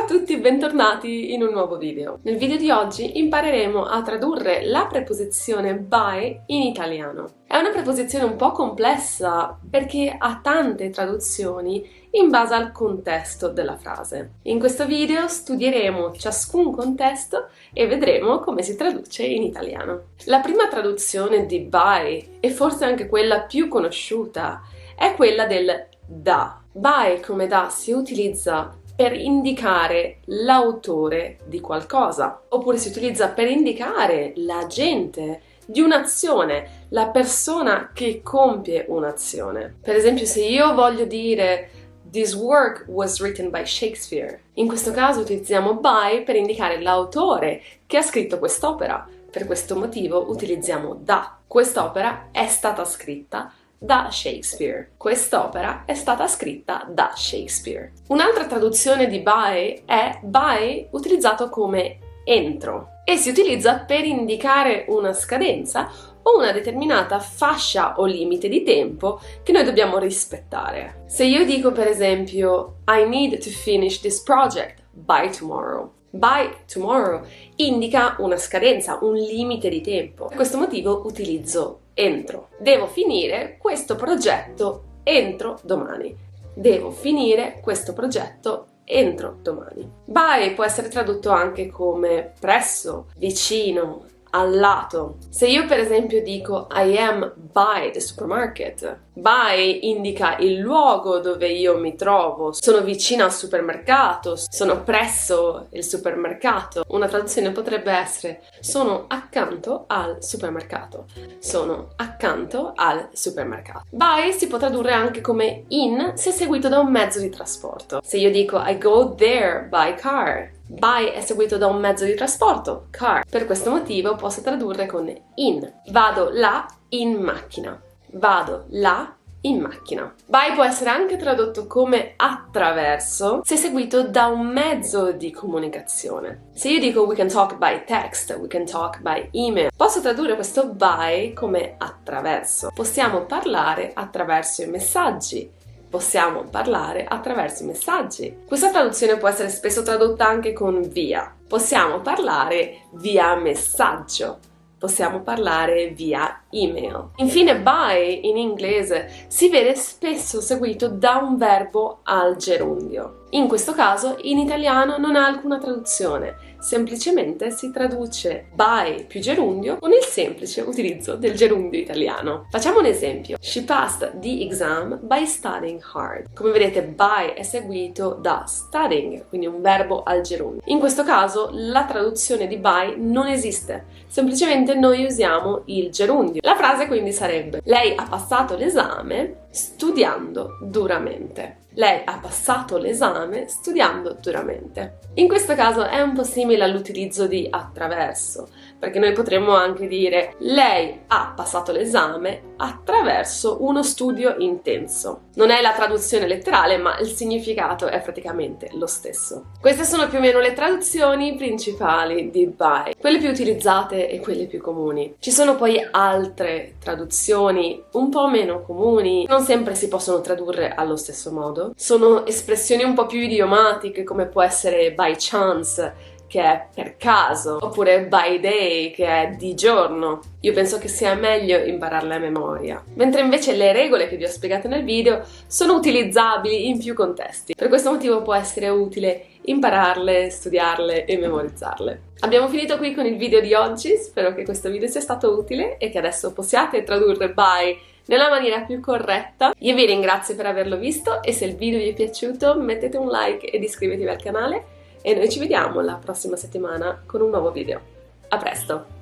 Ciao a tutti, bentornati in un nuovo video. Nel video di oggi impareremo a tradurre la preposizione by in italiano. È una preposizione un po' complessa perché ha tante traduzioni in base al contesto della frase. In questo video studieremo ciascun contesto e vedremo come si traduce in italiano. La prima traduzione di by, e forse anche quella più conosciuta, è quella del da. By come da si utilizza per indicare l'autore di qualcosa, oppure si utilizza per indicare l'agente di un'azione, la persona che compie un'azione. Per esempio, se io voglio dire "This work was written by Shakespeare", in questo caso utilizziamo by per indicare l'autore che ha scritto quest'opera. Per questo motivo utilizziamo da. Quest'opera è stata scritta da Shakespeare. Quest'opera è stata scritta da Shakespeare. Un'altra traduzione di by è by utilizzato come entro e si utilizza per indicare una scadenza o una determinata fascia o limite di tempo che noi dobbiamo rispettare. Se io dico per esempio I need to finish this project by tomorrow, by tomorrow indica una scadenza, un limite di tempo. Per questo motivo utilizzo entro. Devo finire questo progetto entro domani. Devo finire questo progetto entro domani. By può essere tradotto anche come presso, vicino, al lato. Se io per esempio dico I am by the supermarket, by indica il luogo dove io mi trovo, sono vicino al supermercato, sono presso il supermercato. Una traduzione potrebbe essere sono accanto al supermercato, sono accanto al supermercato. By si può tradurre anche come in se seguito da un mezzo di trasporto. Se io dico I go there by car, by è seguito da un mezzo di trasporto, car. Per questo motivo posso tradurre con in. Vado là in macchina. Vado là in macchina. By può essere anche tradotto come attraverso se seguito da un mezzo di comunicazione. Se io dico we can talk by text, we can talk by email, posso tradurre questo by come attraverso. Possiamo parlare attraverso i messaggi. Possiamo parlare attraverso i messaggi. Questa traduzione può essere spesso tradotta anche con via. Possiamo parlare via messaggio. Possiamo parlare via email. Infine, by in inglese si vede spesso seguito da un verbo al gerundio. In questo caso, in italiano non ha alcuna traduzione, semplicemente si traduce by più gerundio con il semplice utilizzo del gerundio italiano. Facciamo un esempio. She passed the exam by studying hard. Come vedete, by è seguito da studying, quindi un verbo al gerundio. In questo caso, la traduzione di by non esiste, semplicemente noi usiamo il gerundio. La frase quindi sarebbe: lei ha passato l'esame studiando duramente. Lei ha passato l'esame studiando duramente. In questo caso è un po' simile all'utilizzo di attraverso, perché noi potremmo anche dire lei ha passato l'esame attraverso uno studio intenso. Non è la traduzione letterale, ma il significato è praticamente lo stesso. Queste sono più o meno le traduzioni principali di by, quelle più utilizzate e quelle più comuni. Ci sono poi altre traduzioni un po' meno comuni, non sempre si possono tradurre allo stesso modo. Sono espressioni un po' più idiomatiche, come può essere by chance, che è per caso, oppure by day, che è di giorno. Io penso che sia meglio impararle a memoria. Mentre invece le regole che vi ho spiegato nel video sono utilizzabili in più contesti. Per questo motivo può essere utile impararle, studiarle e memorizzarle. Abbiamo finito qui con il video di oggi, spero che questo video sia stato utile e che adesso possiate tradurre by nella maniera più corretta. Io vi ringrazio per averlo visto e se il video vi è piaciuto mettete un like ed iscrivetevi al canale e noi ci vediamo la prossima settimana con un nuovo video. A presto!